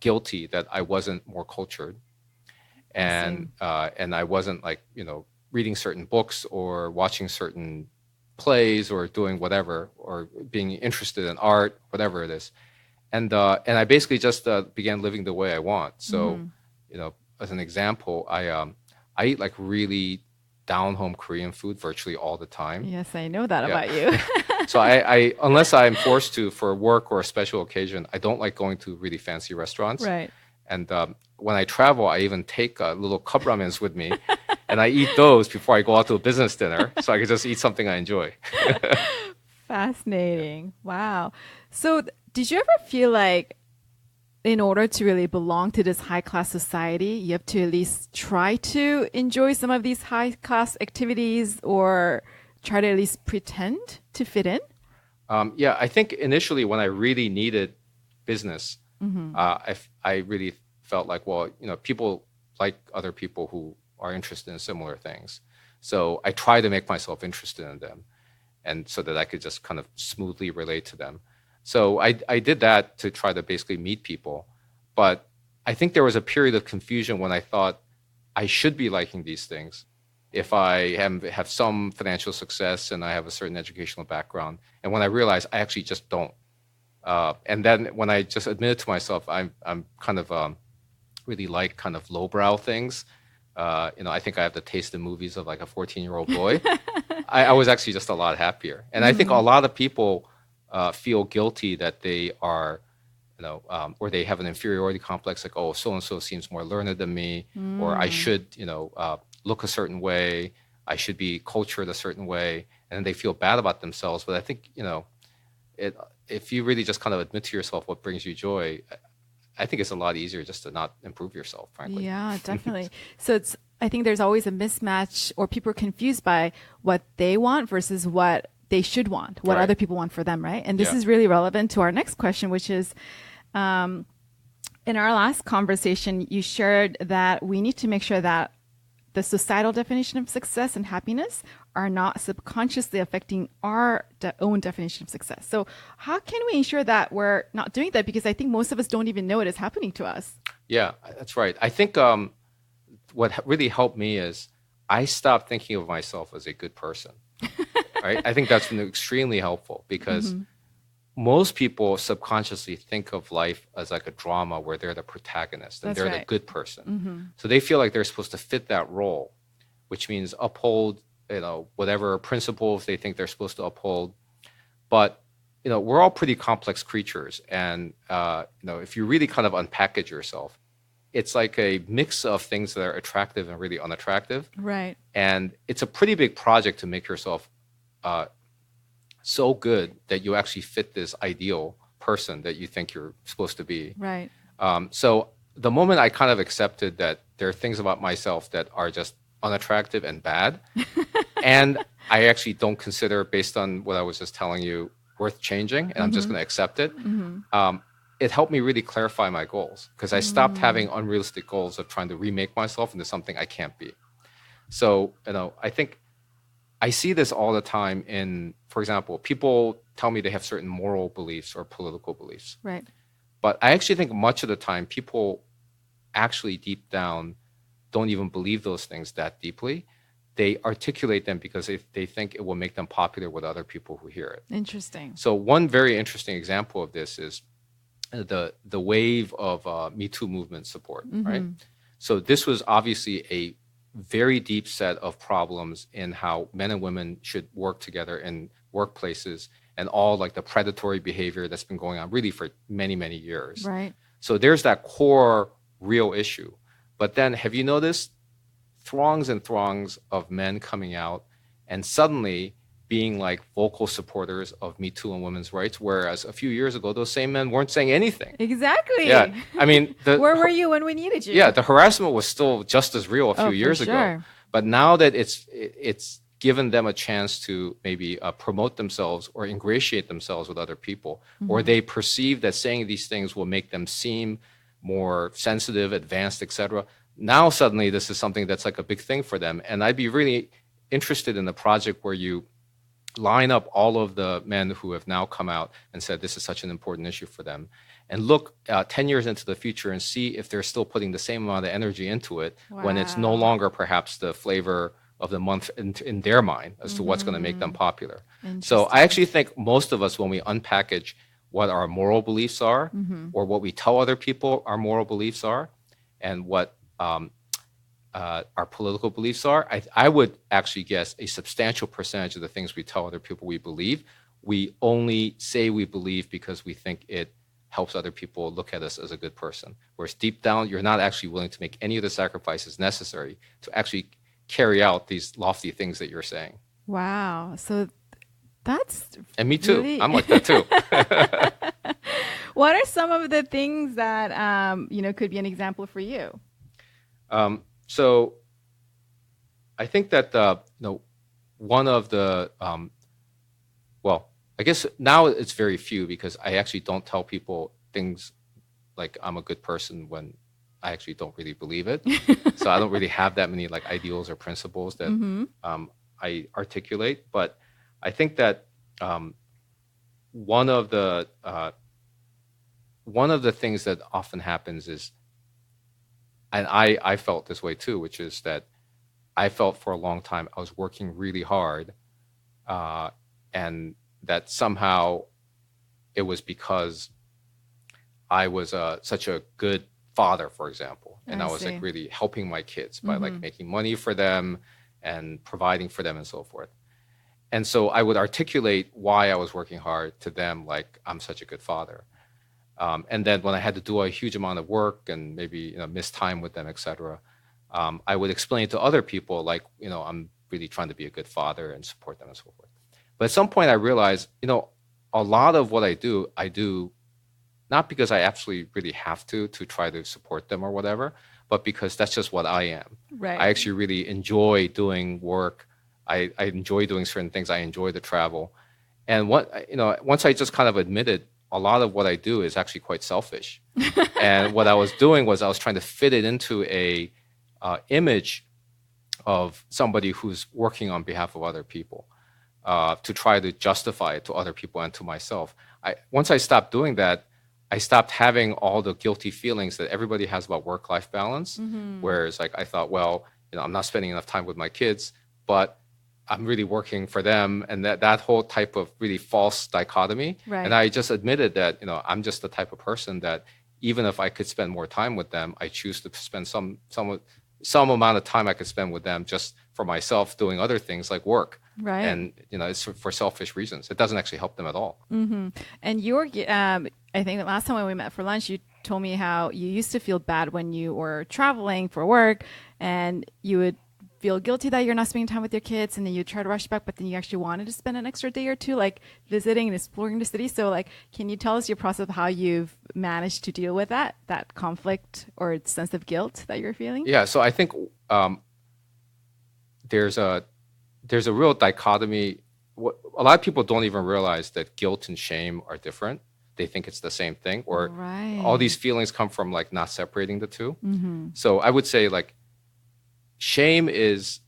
guilty that I wasn't more cultured, and I wasn't like reading certain books or watching certain plays or doing whatever or being interested in art, whatever it is, and I basically just began living the way I want. So, as an example, I eat like really down home Korean food virtually all the time. Yes, I know that Yeah. about you. So I unless I'm forced to for work or a special occasion, I don't like going to really fancy restaurants. Right. And when I travel, I even take little cup ramens with me, and I eat those before I go out to a business dinner, so I can just eat something I enjoy. Fascinating. Wow. So, did you ever feel like in order to really belong to this high class society, you have to at least try to enjoy some of these high class activities or try to at least pretend to fit in? Yeah, I think initially when I really needed business, I really felt like, well, people like other people who are interested in similar things. So I try to make myself interested in them, and so that I could just kind of smoothly relate to them. So I did that to try to basically meet people. But I think there was a period of confusion when I thought I should be liking these things if I have some financial success and I have a certain educational background. And when I realized I actually just don't. And then when I just admitted to myself, I'm kind of really like kind of lowbrow things. I think I have the taste in movies of like a 14-year-old boy. I was actually just a lot happier. And I think a lot of people feel guilty that they are, or they have an inferiority complex, like, oh, so-and-so seems more learned than me, or I should, look a certain way, I should be cultured a certain way, and they feel bad about themselves. But I think, if you really just kind of admit to yourself what brings you joy, I think it's a lot easier just to not improve yourself, frankly. Yeah, definitely. So I think there's always a mismatch, or people are confused by what they want versus what they should want, what Right. other people want for them, right? And this Yeah. is really relevant to our next question, which is, in our last conversation, you shared that we need to make sure that the societal definition of success and happiness are not subconsciously affecting our own definition of success. So how can we ensure that we're not doing that? Because I think most of us don't even know it is happening to us. Yeah, that's right. I think what really helped me is I stopped thinking of myself as a good person. Right? I think that's been extremely helpful because most people subconsciously think of life as like a drama where they're the protagonist and That's they're right. the good person. So they feel like they're supposed to fit that role, which means uphold, whatever principles they think they're supposed to uphold. But, we're all pretty complex creatures. And, if you really kind of unpackage yourself, it's like a mix of things that are attractive and really unattractive. Right. And it's a pretty big project to make yourself so good that you actually fit this ideal person that you think you're supposed to be. Right. So the moment I kind of accepted that there are things about myself that are just unattractive and bad, and I actually don't consider, based on what I was just telling you, worth changing, and I'm just going to accept it, it helped me really clarify my goals, because I stopped having unrealistic goals of trying to remake myself into something I can't be. So, I think I see this all the time in, for example, people tell me they have certain moral beliefs or political beliefs. Right. But I actually think much of the time people actually deep down don't even believe those things that deeply. They articulate them because they think it will make them popular with other people who hear it. Interesting. So one very interesting example of this is the wave of Me Too movement support, right? So this was obviously a very deep set of problems in how men and women should work together in workplaces, and all like the predatory behavior that's been going on really for many, many years. Right. So there's that core real issue. But then have you noticed throngs and throngs of men coming out and suddenly being like vocal supporters of Me Too and women's rights, whereas a few years ago, those same men weren't saying anything. Exactly. Yeah. I mean, where were you when we needed you? Yeah, the harassment was still just as real a few years ago. But now that it's given them a chance to maybe promote themselves or ingratiate themselves with other people, or they perceive that saying these things will make them seem more sensitive, advanced, etc. Now suddenly this is something that's like a big thing for them. And I'd be really interested in the project where you line up all of the men who have now come out and said this is such an important issue for them, and look 10 years into the future and see if they're still putting the same amount of energy into it when it's no longer perhaps the flavor of the month in their mind as to what's going to make them popular. So I actually think most of us, when we unpackage what our moral beliefs are, or what we tell other people our moral beliefs are, and what our political beliefs are, I would actually guess a substantial percentage of the things we tell other people we believe, we only say we believe because we think it helps other people look at us as a good person. Whereas deep down, you're not actually willing to make any of the sacrifices necessary to actually carry out these lofty things that you're saying. Wow. So that's And me too. Really... I'm like that too. What are some of the things that could be an example for you? So I think that one of the well, I guess now it's very few, because I actually don't tell people things like I'm a good person when I actually don't really believe it. So I don't really have that many like ideals or principles that I articulate. But I think that one of the things that often happens is, and I felt this way too, which is that I felt for a long time I was working really hard, and that somehow it was because I was such a good father, for example, and I was like really helping my kids by like making money for them and providing for them and so forth. And so I would articulate why I was working hard to them, like I'm such a good father. And then when I had to do a huge amount of work and maybe miss time with them, etc., I would explain to other people like I'm really trying to be a good father and support them and so forth. But at some point I realized a lot of what I do not because I absolutely really have to try to support them or whatever, but because that's just what I am. Right. I actually really enjoy doing work. I enjoy doing certain things. I enjoy the travel, and once I just kind of admitted a lot of what I do is actually quite selfish. And what I was doing was I was trying to fit it into a image of somebody who's working on behalf of other people, to try to justify it to other people and to myself. Once I stopped doing that, I stopped having all the guilty feelings that everybody has about work-life balance. Whereas like I thought, well, I'm not spending enough time with my kids, but I'm really working for them, and that whole type of really false dichotomy. Right. And I just admitted that I'm just the type of person that even if I could spend more time with them, I choose to spend some amount of time I could spend with them just for myself doing other things like work. Right. And, it's for selfish reasons. It doesn't actually help them at all. And I think the last time when we met for lunch, you told me how you used to feel bad when you were traveling for work and you would feel guilty that you're not spending time with your kids, and then you try to rush back, but then you actually wanted to spend an extra day or two like visiting and exploring the city. So like, can you tell us your process of how you've managed to deal with that conflict or sense of guilt that you're feeling? Yeah, so I think there's a real dichotomy. A lot of people don't even realize that guilt and shame are different. They think it's the same thing, or all these feelings come from like not separating the two. So I would say like shame is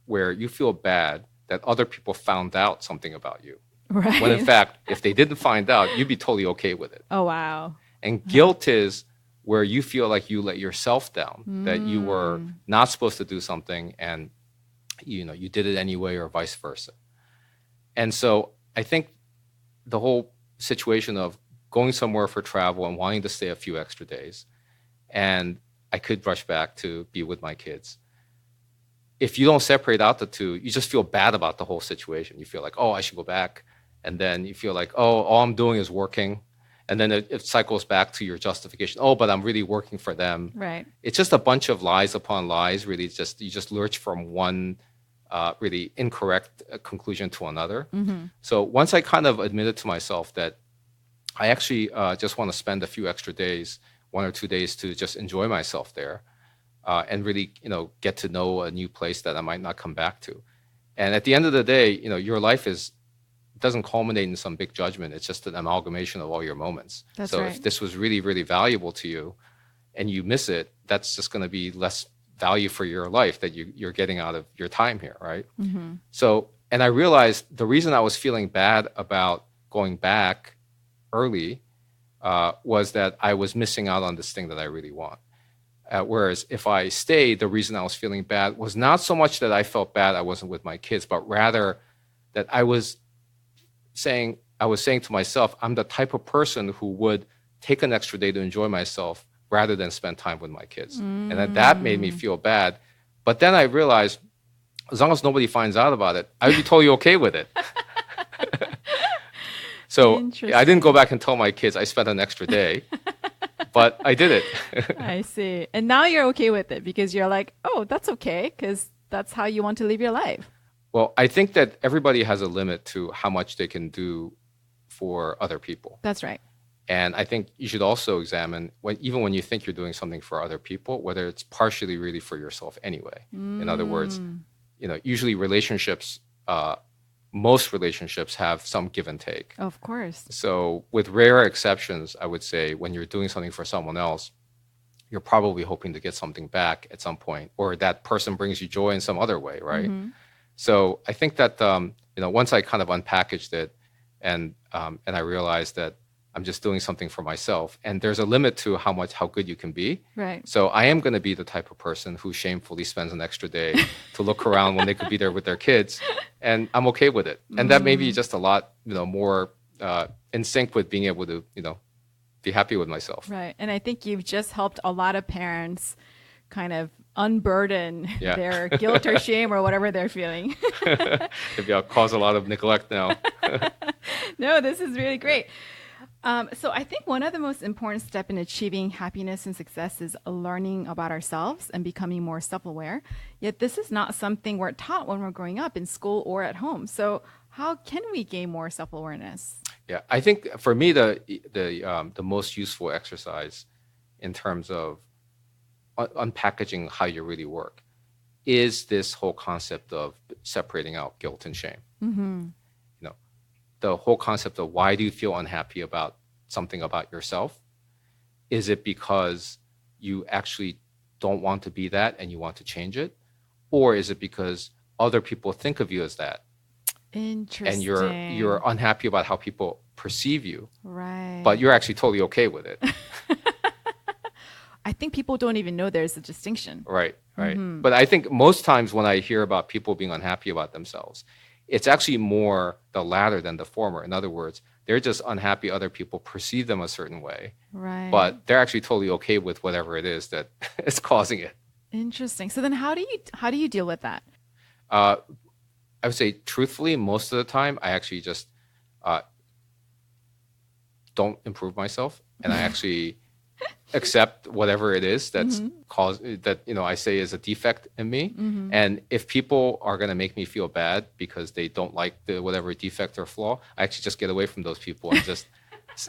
where you feel bad that other people found out something about you. Right. When in fact, if they didn't find out, you'd be totally okay with it. Oh, wow. And guilt is where you feel like you let yourself down, that you were not supposed to do something and you did it anyway, or vice versa. And so I think the whole situation of going somewhere for travel and wanting to stay a few extra days, and I could rush back to be with my kids. If you don't separate out the two, you just feel bad about the whole situation. You feel like, oh, I should go back. And then you feel like, oh, all I'm doing is working. And then it cycles back to your justification. Oh, but I'm really working for them. Right. It's just a bunch of lies upon lies. Really, you just lurch from one really incorrect conclusion to another. So once I kind of admitted to myself that I actually just want to spend a few extra days, 1 or 2 days, to just enjoy myself there, and really, get to know a new place that I might not come back to. And at the end of the day, your life doesn't culminate in some big judgment. It's just an amalgamation of all your moments. That's so right. If this was really, really valuable to you and you miss it, that's just going to be less value for your life that you're getting out of your time here, right? So, and I realized the reason I was feeling bad about going back early was that I was missing out on this thing that I really want. Whereas if I stayed, the reason I was feeling bad was not so much that I felt bad I wasn't with my kids, but rather that I was saying to myself, I'm the type of person who would take an extra day to enjoy myself rather than spend time with my kids. And that made me feel bad. But then I realized, as long as nobody finds out about it, I would be totally okay with it. So I didn't go back and tell my kids I spent an extra day, but I did it. I see. And now you're okay with it because you're like, oh, that's okay, because that's how you want to live your life. Well, I think that everybody has a limit to how much they can do for other people. That's right. And I think you should also examine, even when you think you're doing something for other people, whether it's partially really for yourself anyway. In other words, usually relationships, most relationships have some give and take. Of course. So with rare exceptions, I would say when you're doing something for someone else, you're probably hoping to get something back at some point, or that person brings you joy in some other way, right? So I think that once I kind of unpackaged it, and I realized that I'm just doing something for myself, and there's a limit to how good you can be. Right. So I am going to be the type of person who shamefully spends an extra day to look around when they could be there with their kids, and I'm okay with it. And that may be just a lot, more in sync with being able to, be happy with myself. Right. And I think you've just helped a lot of parents kind of unburden their guilt or shame or whatever they're feeling. Maybe I'll cause a lot of neglect now. No, this is really great. So I think one of the most important steps in achieving happiness and success is learning about ourselves and becoming more self-aware. Yet this is not something we're taught when we're growing up in school or at home. So how can we gain more self-awareness? Yeah, I think for me the most useful exercise in terms of unpackaging how you really work is this whole concept of separating out guilt and shame. The whole concept of why do you feel unhappy about something about yourself? Is it because you actually don't want to be that and you want to change it? Or is it because other people think of you as that? Interesting. And you're unhappy about how people perceive you. Right. But you're actually totally okay with it. I think people don't even know there's a distinction. Right. But I think most times when I hear about people being unhappy about themselves, it's actually more the latter than the former. In other words, they're just unhappy other people perceive them a certain way. Right. But they're actually totally okay with whatever it is that is causing it. Interesting. So then how do you deal with that? I would say truthfully, most of the time, I actually just uh, don't improve myself, and I actually accept whatever it is that's that I say is a defect in me. And if people are going to make me feel bad because they don't like the whatever defect or flaw, I actually just get away from those people and just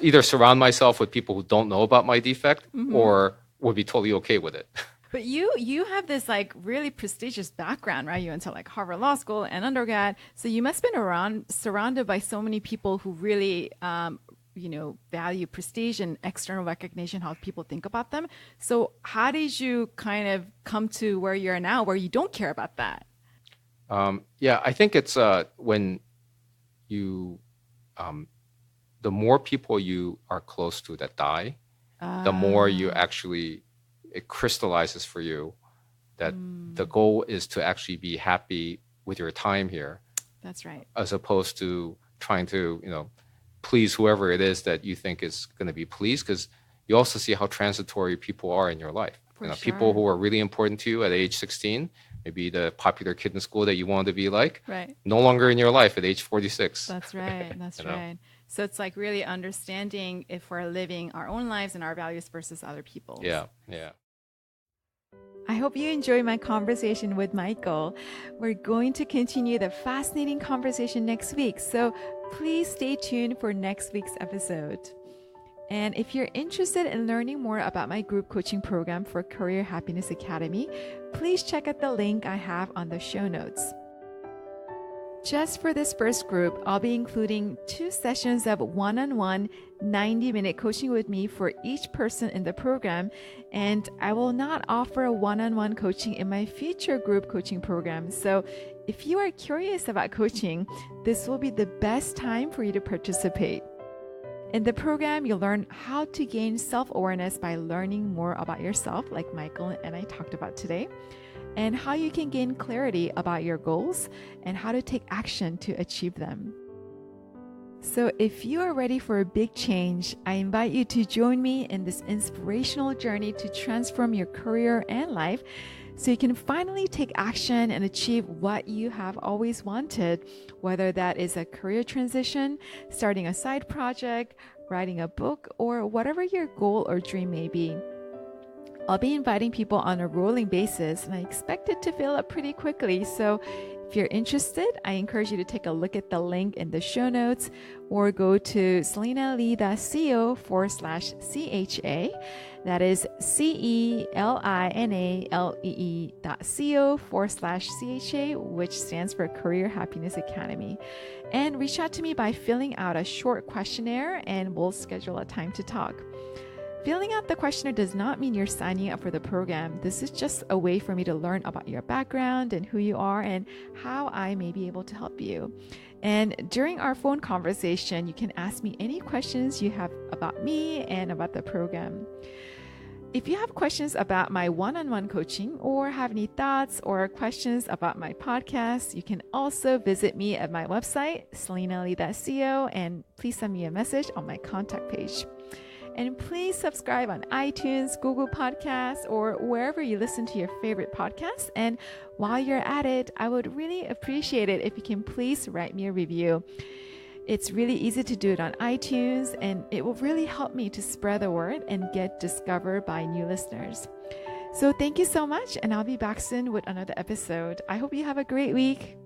either surround myself with people who don't know about my defect or would be totally okay with it. But you have this like really prestigious background, right? You went to like Harvard Law School and undergrad, so you must have been surrounded by so many people who really value prestige and external recognition, how people think about them. So how did you kind of come to where you're now, where you don't care about that? Yeah, I think it's when you, the more people you are close to that die, the more you actually, it crystallizes for you that the goal is to actually be happy with your time here. That's right. As opposed to trying to, please whoever it is that you think is going to be pleased, because you also see how transitory people are in your life. For sure. People who are really important to you at age 16, maybe the popular kid in school that you wanted to be like, right, no longer in your life at age 46. That's right. That's right. So it's like really understanding if we're living our own lives and our values versus other people's. Yeah, yeah. I hope you enjoyed my conversation with Michael. We're going to continue the fascinating conversation next week, so please stay tuned for next week's episode. And if you're interested in learning more about my group coaching program for Career Happiness Academy, please check out the link I have on the show notes. Just for this first group, I'll be including 2 sessions of one-on-one 90-minute coaching with me for each person in the program, and I will not offer a one-on-one coaching in my future group coaching program. So if you are curious about coaching, this will be the best time for you to participate. In the program, you'll learn how to gain self-awareness by learning more about yourself, like Michael and I talked about today, and how you can gain clarity about your goals and how to take action to achieve them. So if you are ready for a big change, I invite you to join me in this inspirational journey to transform your career and life so you can finally take action and achieve what you have always wanted, whether that is a career transition, starting a side project, writing a book, or whatever your goal or dream may be. I'll be inviting people on a rolling basis, and I expect it to fill up pretty quickly. So if you're interested, I encourage you to take a look at the link in the show notes or go to selinalee.co/CHA. That is CELINALEE.co/CHA, which stands for Career Happiness Academy. And reach out to me by filling out a short questionnaire, and we'll schedule a time to talk. Filling out the questionnaire does not mean you're signing up for the program. This is just a way for me to learn about your background and who you are and how I may be able to help you. And during our phone conversation, you can ask me any questions you have about me and about the program. If you have questions about my one-on-one coaching or have any thoughts or questions about my podcast, you can also visit me at my website, selinalee.co, and please send me a message on my contact page. And please subscribe on iTunes, Google Podcasts, or wherever you listen to your favorite podcasts. And while you're at it, I would really appreciate it if you can please write me a review. It's really easy to do it on iTunes, and it will really help me to spread the word and get discovered by new listeners. So thank you so much, and I'll be back soon with another episode. I hope you have a great week.